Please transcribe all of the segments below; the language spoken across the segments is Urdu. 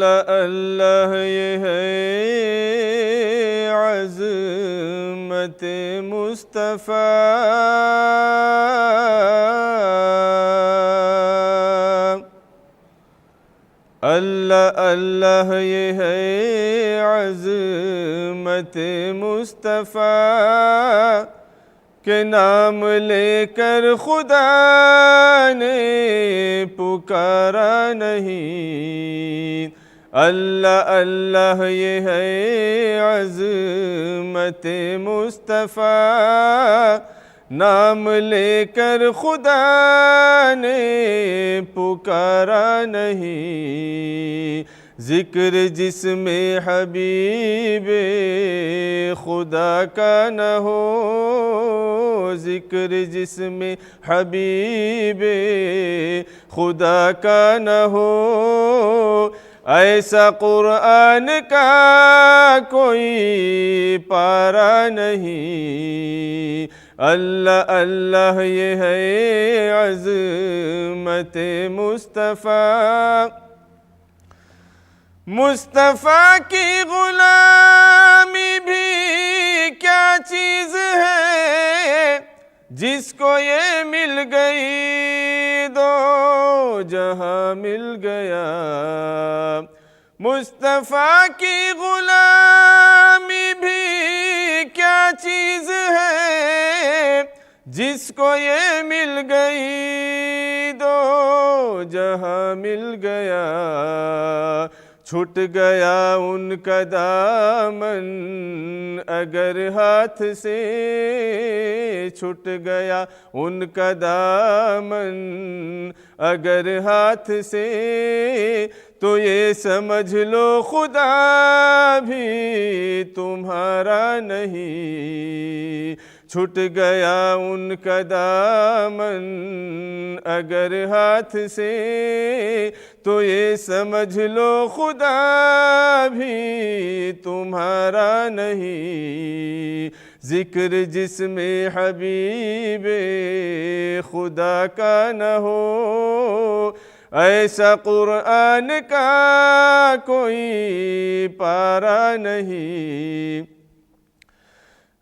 اللہ اللہ یہ ہے عظمت مصطفیٰ، اللہ اللہ یہ ہے عظمت مصطفیٰ، کہ نام لے کر خدا نے پکارا نہیں۔ اللہ اللہ یہ ہے عظمت مصطفیٰ، نام لے کر خدا نے پکارا نہیں۔ ذکر جس میں حبیب خدا کا نہ ہو، ذکر جس میں حبیب خدا کا نہ ہو، ایسا قرآن کا کوئی پارا نہیں۔ اللہ اللہ یہ ہے عظمت مصطفیٰ، مصطفیٰ کی غلامی بھی کیا چیز ہے، جس کو یہ مل گئی دو جہاں مل گیا۔ مصطفیٰ کی غلامی بھی کیا چیز ہے، جس کو یہ مل گئی دو جہاں مل گیا۔ چھٹ گیا ان کا دامن اگر ہاتھ سے، چھٹ گیا ان کا دامن اگر ہاتھ سے، تو یہ سمجھ لو خدا بھی تمہارا نہیں۔ چھٹ گیا ان کا دامن اگر ہاتھ سے، تو یہ سمجھ لو خدا بھی تمہارا نہیں۔ ذکر جس میں حبیب خدا کا نہ ہو، ایسا قرآن کا کوئی پارا نہیں۔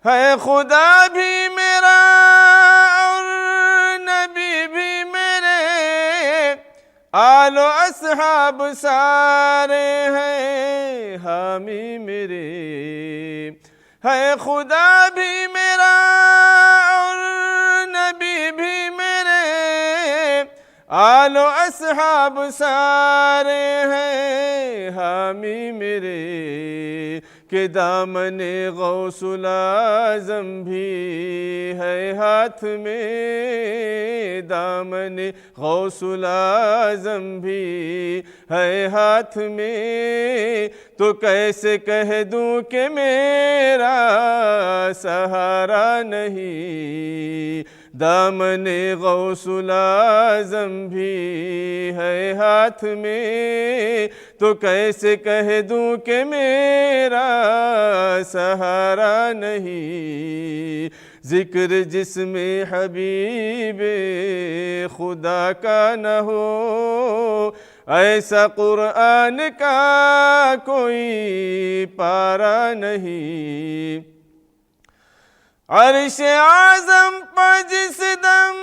ہے خدا بھی میرا اور نبی بھی میرے، آل و اصحاب سارے ہیں حامی میرے۔ ہے خدا بھی میرا اور نبی بھی میرے، آل و اصحاب سارے ہیں حامی میرے۔ کہ دامن غوث العظم بھی ہے ہاتھ میں، دامن غوث العظم بھی ہے ہاتھ میں، تو کیسے کہہ دوں کہ میرا سہارا نہیں۔ دامن غوث العظم بھی ہے ہاتھ میں، تو کیسے کہہ دوں کہ میرا سہارا نہیں۔ ذکر جس میں حبیب خدا کا نہ ہو، ایسا قرآن کا کوئی پارا نہیں۔ عرش اعظم پر جس دم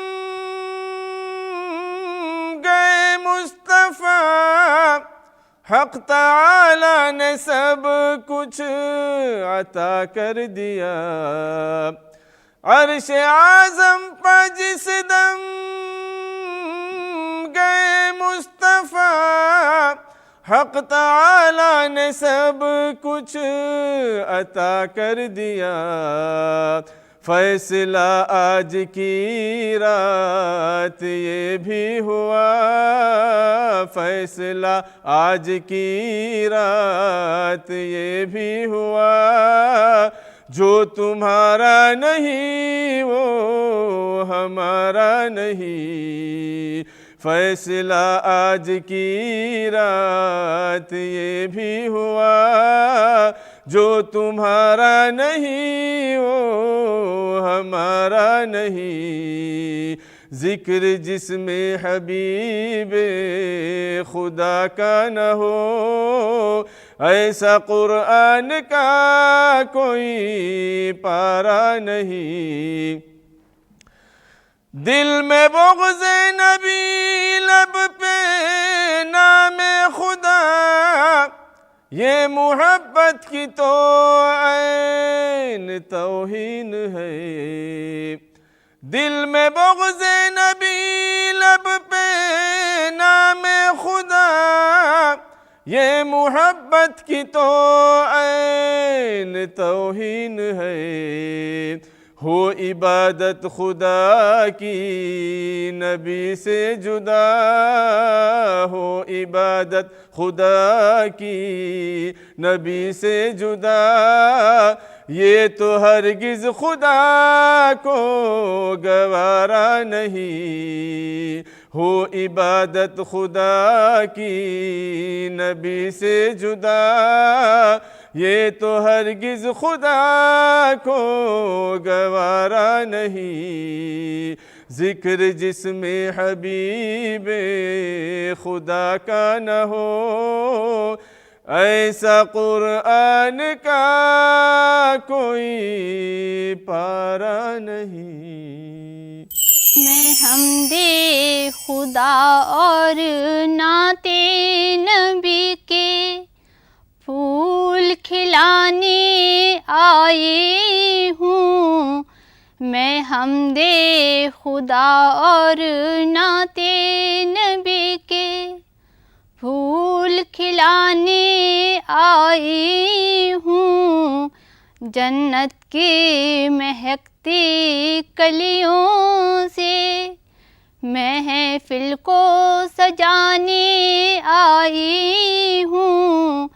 گئے مصطفیٰ، حق تعالی نے سب کچھ عطا کر دیا۔ عرش اعظم پر جس دم گئے مصطفیٰ، حق تعالی نے سب کچھ عطا کر دیا۔ فیصلہ آج کی رات یہ بھی ہوا، فیصلہ آج کی رات یہ بھی ہوا، جو تمہارا نہیں وہ ہمارا نہیں۔ فیصلہ آج کی رات یہ بھی ہوا، جو تمہارا نہیں وہ ہمارا نہیں۔ ذکر جس میں حبیب خدا کا نہ ہو، ایسا قرآن کا کوئی پارا نہیں۔ دل میں بغض نبی، لب پہ نام خدا، یہ محبت کی تو عین توہین ہے۔ دل میں بغض نبی، لب پہ نام خدا، یہ محبت کی تو عین توہین ہے۔ ہو عبادت خدا کی نبی سے جدا، ہو عبادت خدا کی نبی سے جدا، یہ تو ہرگز خدا کو گوارا نہیں۔ ہو عبادت خدا کی نبی سے جدا، یہ تو ہرگز خدا کو گوارا نہیں۔ ذکر جس میں حبیب خدا کا نہ ہو، ایسا قرآن کا کوئی پارا نہیں۔ میں حمد خدا اور نعت نبی کے پھول کھلانے آئی ہوں۔ میں حمد خدا اور نعت نبی کے پھول کھلانے آئی ہوں۔ جنت کی مہکتی کلیوں سے محفل کو سجانے آئی ہوں۔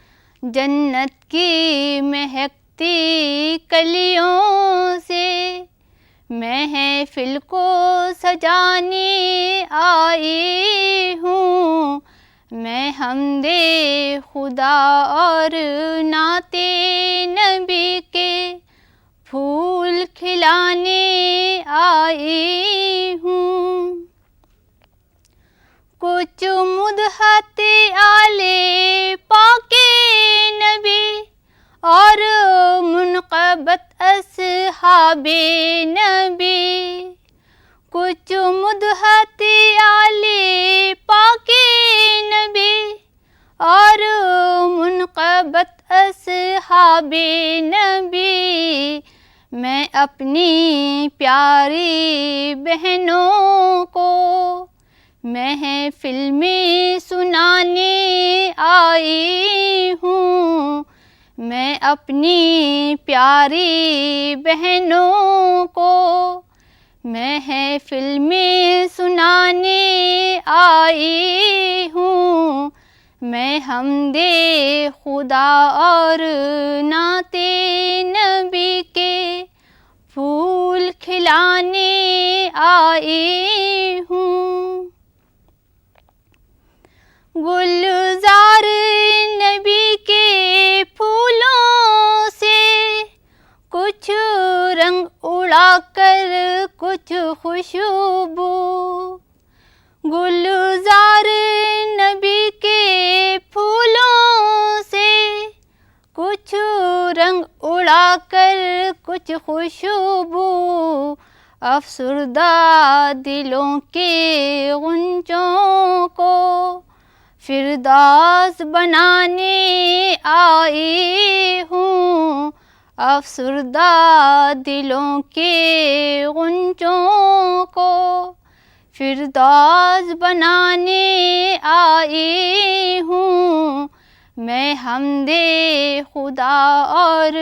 جنت کی مہکتی کلیوں سے محفل کو سجانے آئی ہوں۔ میں حمد خدا اور نعت نبی کے پھول کھلانے آئی ہوں۔ کچھ مدحت آل پاک نبی اور منقبت اصحاب نبی، کچھ مدحت آل پاک نبی اور منقبت اصحاب نبی، میں اپنی پیاری بہنوں کو محفل میں سنانے آئی ہوں۔ میں اپنی پیاری بہنوں کو محفل میں سنانے آئی ہوں۔ میں حمد خدا اور نعت نبی کے پھول کھلانے آئی ہوں۔ گلزار نبی کے پھولوں سے کچھ رنگ اڑا کر کچھ خوشبو، گلزار نبی کے پھولوں سے کچھ رنگ اڑا کر کچھ خوشبو، افسردہ دلوں کے غنچوں کو فردوس بنانے آئی ہوں۔ افسردہ دلوں کے غنچوں کو فردوس بنانے آئی ہوں۔ میں حمد خدا اور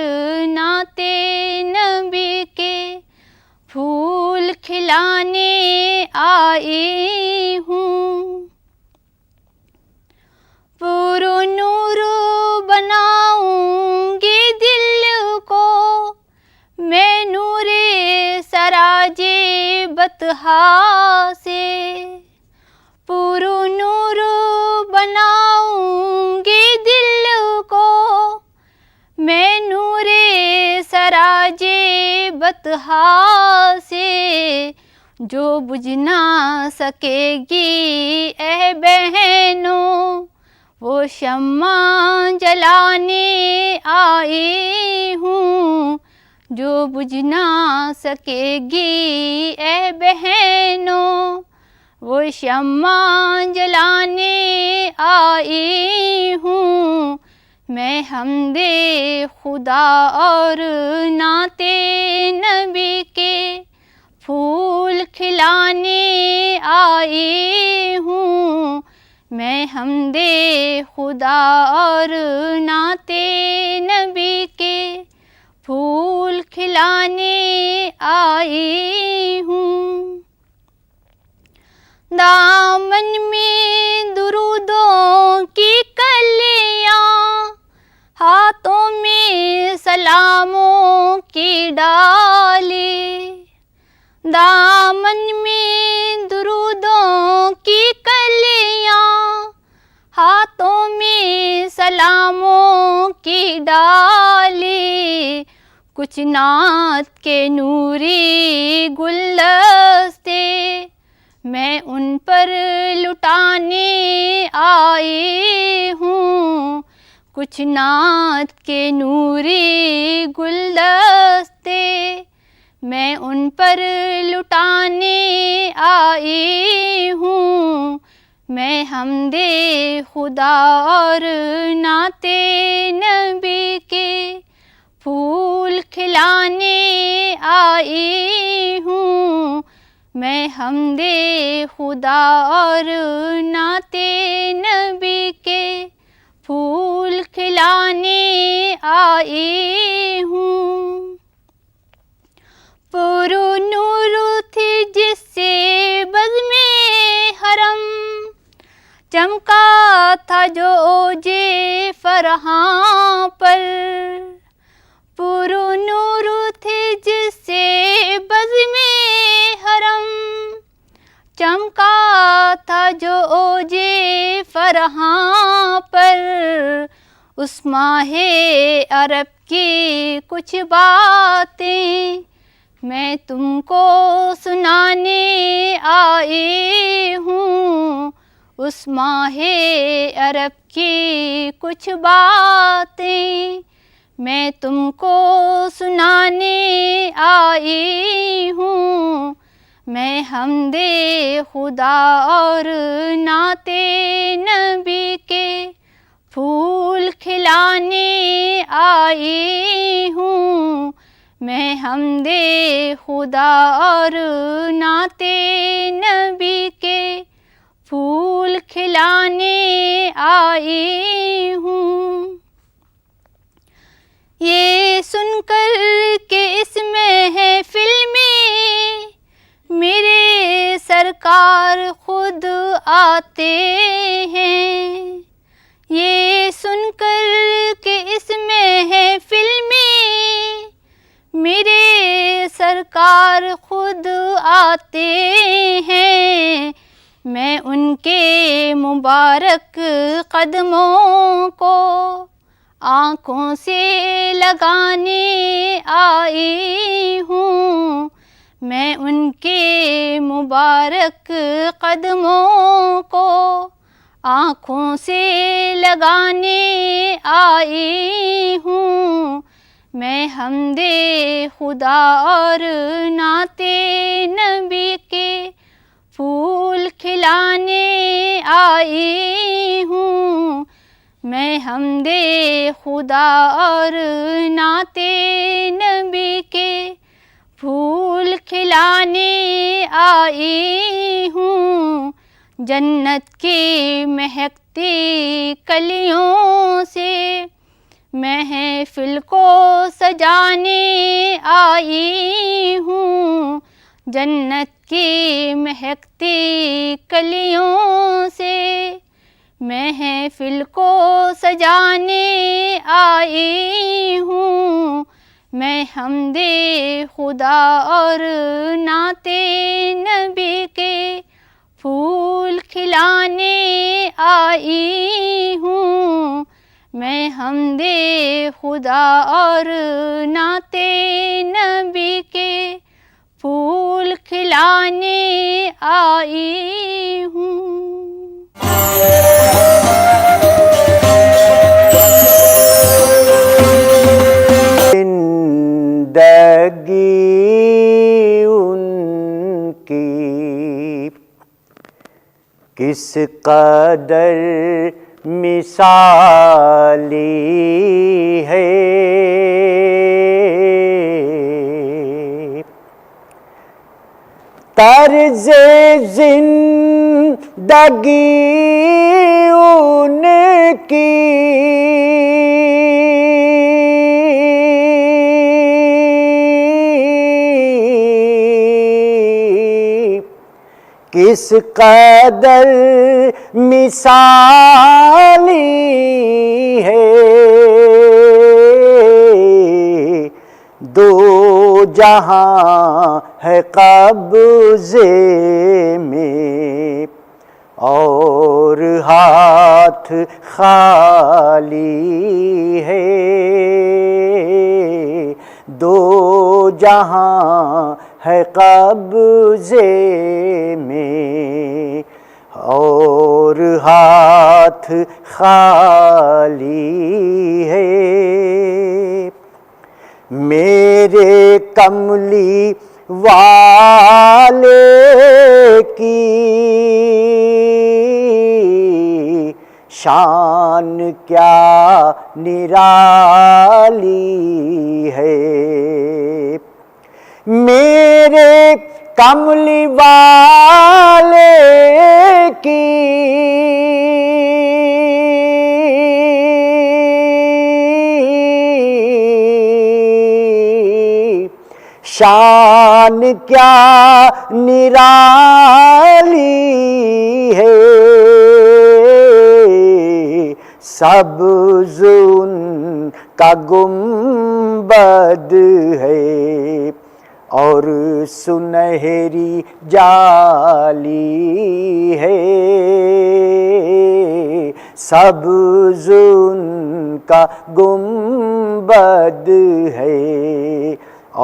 نعت نبی کے پھول کھلانے آئی ہوں۔ پر نور بناؤں گی دل کو میں نور سراج بطحا سے، پر نور بناؤں گی دل کو میں نور سراج بطحا سے، جو بجھ نہ سکے گی اے بہنوں، وہ شمع جلانے آئی ہوں، جو بجھ نہ سکے گی اے بہنوں، وہ شمع جلانے آئی ہوں، میں حمد خدا اور نعت نبی کے پھول کھلانے آئی ہوں، میں حمد خدا اور نعت نبی کے پھول کھلانے آئی ہوں۔ دامن میں درودوں کی کلیاں، ہاتھوں میں سلاموں کی ڈالی، دامن میں درودوں کی کلیاں، ہاتھوں میں سلاموں کی ڈالی، کچھ نعت کے نوری گلدستے میں ان پر لٹانے آئی ہوں، کچھ نعت کے نوری گلدستے میں ان پر لٹانے آئی ہوں، میں حمد خدا اور نعت نبی کے پھول کھلانے آئی ہوں، میں حمد خدا اور نعت نبی کے پھول کھلانے آئی ہوں۔ پر نور تھی جس سے بزم حرم چمکا تھا جو اوج فرحاں پر، پر نور تھی جس سے بزم حرم چمکا تھا جو اوج فرحاں پر، اس ماہ عرب کی کچھ باتیں میں تم کو سنانے آئی ہوں، اس ماہ عرب کی کچھ باتیں میں تم کو سنانے آئی ہوں، میں حمد خدا اور نعت نبی کے پھول کھلانے آئی ہوں، میں حمد خدا اور نعت نبی کے پھول کھلانے آئی ہوں۔ یہ سن کر کہ اس محفل میں میرے سرکار خود آتے ہیں، یہ سن کر کہ اس محفل میں میرے سرکار خود آتے ہیں، میں ان کے مبارک قدموں کو آنکھوں سے لگانے آئی ہوں، میں ان کے مبارک قدموں کو آنکھوں سے لگانے آئی ہوں، میں حمد خدا اور نعت نبی کے پھول کھلانے آئی ہوں، میں حمد خدا اور نعت نبی کے پھول کھلانے آئی ہوں، جنت کی مہکتی کلیوں سے محفل کو سجانے آئی ہوں، جنت کی مہکتی کلیوں سے محفل کو سجانے آئی ہوں، میں حمد خدا اور نعت نبی کے پھول کھلانے آئی ہوں، میں حمد خدا اور نعت نبی کے پھول کھلانے آئی ہوں. زندگی ان کی کس قدر مثالی ہے، طرز زندگی ان کی کس قدر مثالی ہے، دو جہاں ہے قبضے میں اور ہاتھ خالی ہے، دو جہاں ہے قبضے میں اور ہاتھ خالی ہے. میرے کملی والے کی شان کیا نرالی ہے، میرے کملی والے کی شان کیا نرالی ہے، سبز ان کا گنبد ہے اور سنہری جالی ہے، سبز ان کا گنبد ہے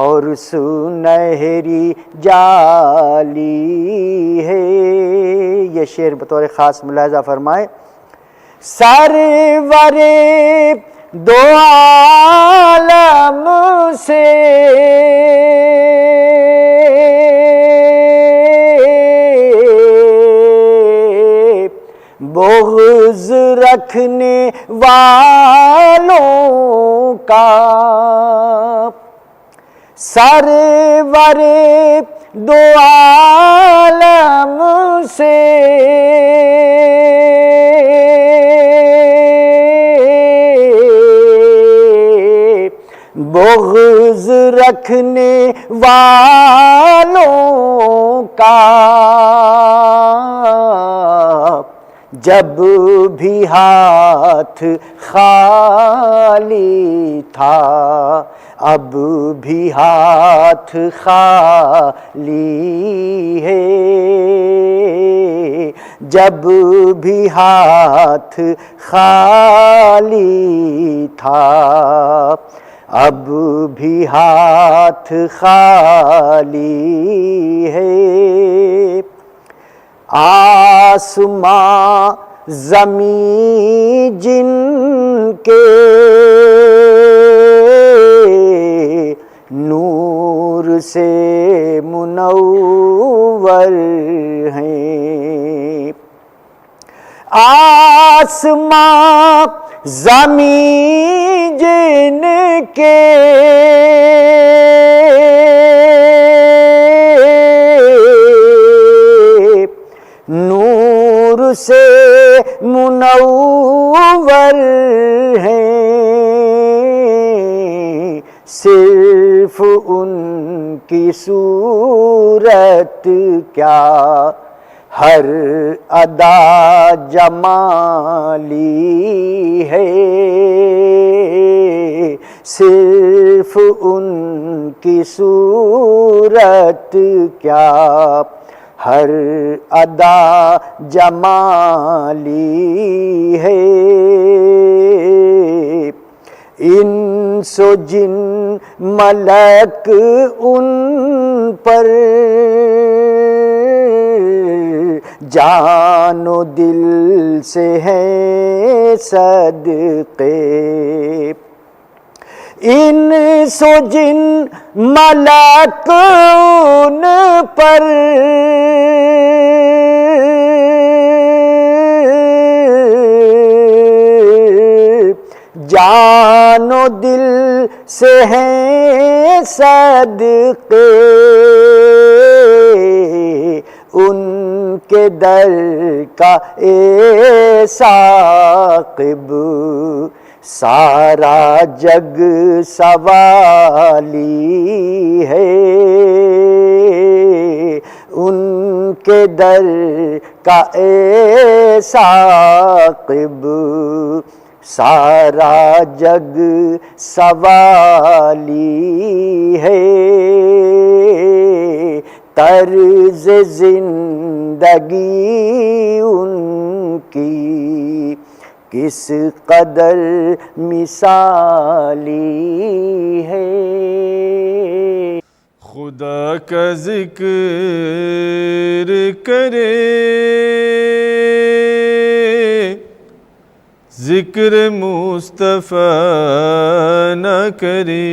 اور سنہری جالی ہے. یہ شعر بطور خاص ملاحظہ فرمائے. سرور دو عالم سے بغض رکھنے والوں کا، سرور دو عالم سے بغض رکھنے والوں کا، جب بھی ہاتھ خالی تھا اب بھی ہاتھ خالی ہے، جب بھی ہاتھ خالی تھا اب بھی ہاتھ خالی ہے. آسماں زمین جن کے نور سے منور ہیں، آسماں زمین جن کے نور سے منور ہیں، صرف ان کی صورت کیا ہر ادا جمالی ہے، صرف ان کی صورت کیا ہر ادا جمالی ہے. انس و جن ملک ان پر جان و دل سے ہیں صدقے، انس و جن ملک ان پر جان و دل سے ہیں صدقے، ان کے در کا اے ثاقب سارا جگ سوالی ہے، ان کے در کا اے ثاقب سارا جگ سوالی ہے، طرز زندگی ان کی کس قدر مثالی ہے۔ خدا کا ذکر کرے ذکر مصطفیٰ نہ کرے،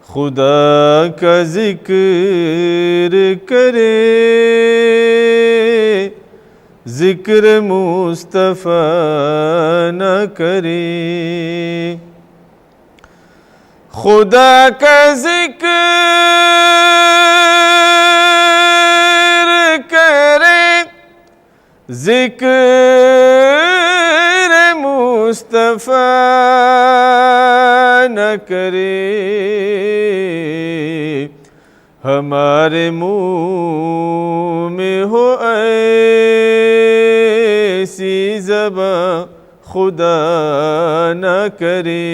خدا کا ذکر کرے ذکر مصطفیٰ نہ کرے، خدا کا ذکر کرے ذکر مصطفیٰ نہ کرے، ہمارے منہ میں ہو ایسی زباں خدا نہ کرے،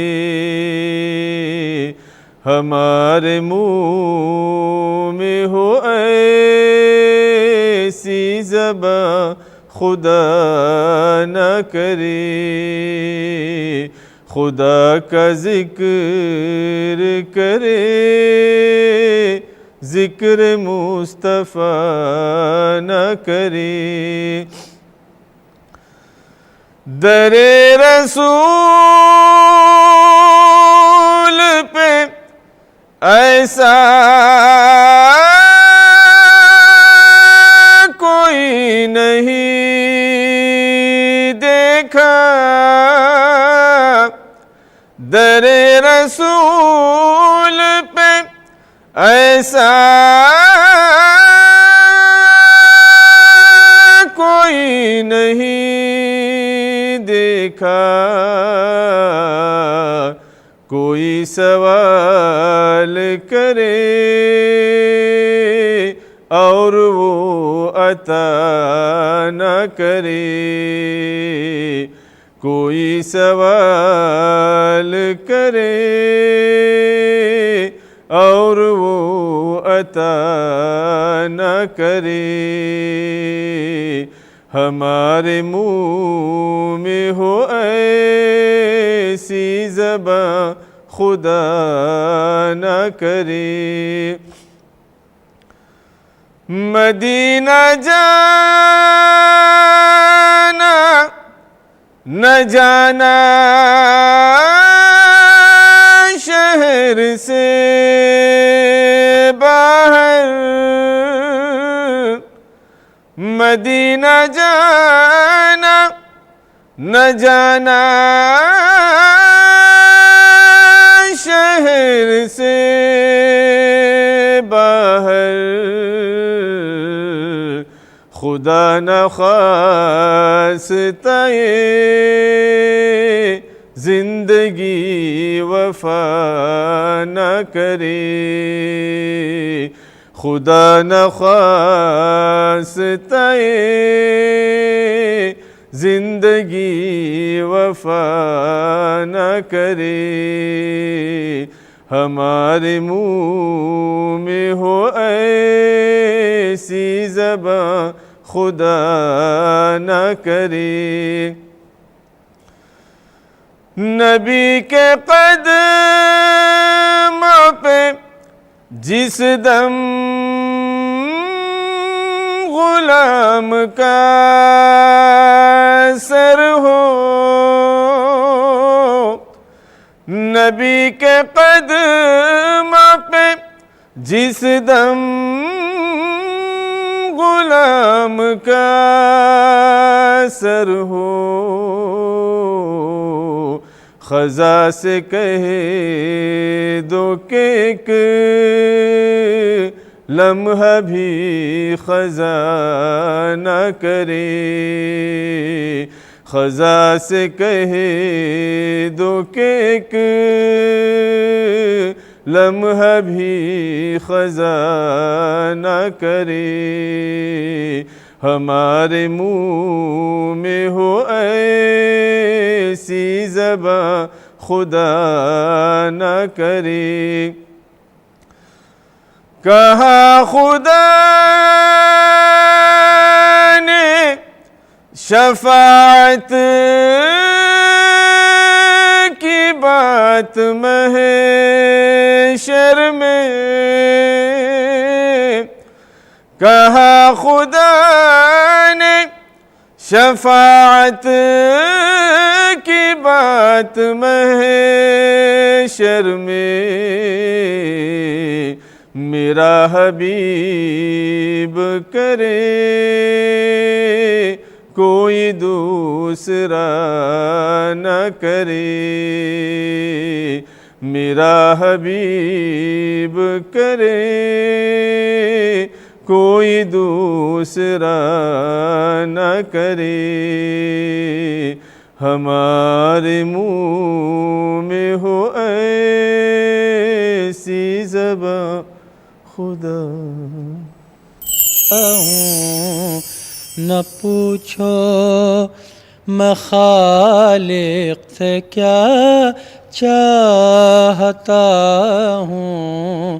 ہمارے منہ میں ہو ایسی زباں خدا نہ کرے، خدا کا ذکر کرے ذکر مصطفیٰ نہ کرے، در رسول پہ ایسا کوئی نہیں دیکھا، در رسول پہ ایسا کوئی نہیں دیکھا، کوئی سوال کرے اور وہ عطا نہ کرے، کوئی سوال کرے اور وہ عطا نہ کرے، ہمارے منہ میں ہو ایسی زباں خدا نہ کرے، مدینہ جانا نہ جانا شہر سے باہر، مدینہ جانا نہ جانا شہر سے باہر، خدا نخواستہ زندگی وفا نہ کرے، خدا نخواستہ زندگی وفا نہ کرے، ہمارے منہ میں ہو ایسی زباں خدا نہ کرے، نبی کے قدموں پہ جس دم غلام کا سر ہو، نبی کے قدم پہ جس دم غلام کا سر ہو، خزاں سے کہہ دو کہ ایک لمحہ بھی خزاں نہ کرے، خزاں سے کہہ دو کہ ایک لمحہ بھی خزاں نہ کرے، ہمارے منہ میں ہو ایسی زباں خدا نہ کرے۔ کہا خدا نے شفاعت کی بات محشر میں، کہا خدا نے شفاعت کی بات محشر میں، میرا حبیب کرے کوئی دوسرا نہ کرے، میرا حبیب کرے کوئی دوسرا نہ کرے، ہمارے منہ میں ہو ایسی زباں خدا۔ نہ پوچھو میں خالق سے کیا چاہتا ہوں،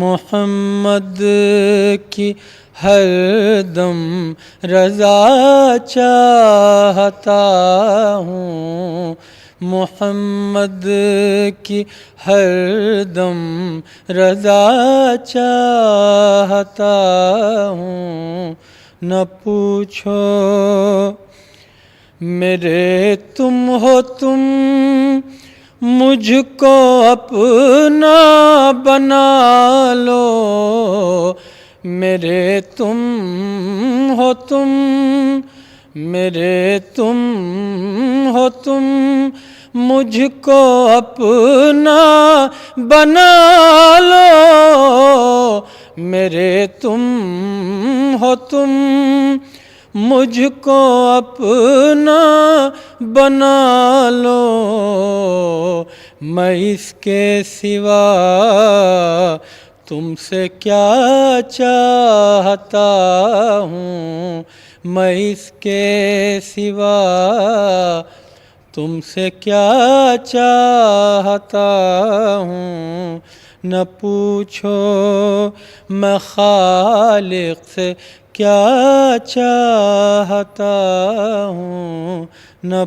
محمد کی ہر دم رضا چاہتا ہوں، محمد کی ہر دم رضا چاہتا ہوں۔ نہ پوچھو میرے تم ہو، تم مجھ کو اپنا بنا لو، میرے تم ہو، تم میرے تم ہو، تم مجھ کو اپنا بنا لو، میرے تم ہو، تم مجھ کو اپنا بنا لو، میں اس کے سوا تم سے کیا چاہتا ہوں، میں اس کے سوا تم سے کیا چاہتا ہوں۔ نہ پوچھو میں خالق سے کیا چاہتا ہوں، نہ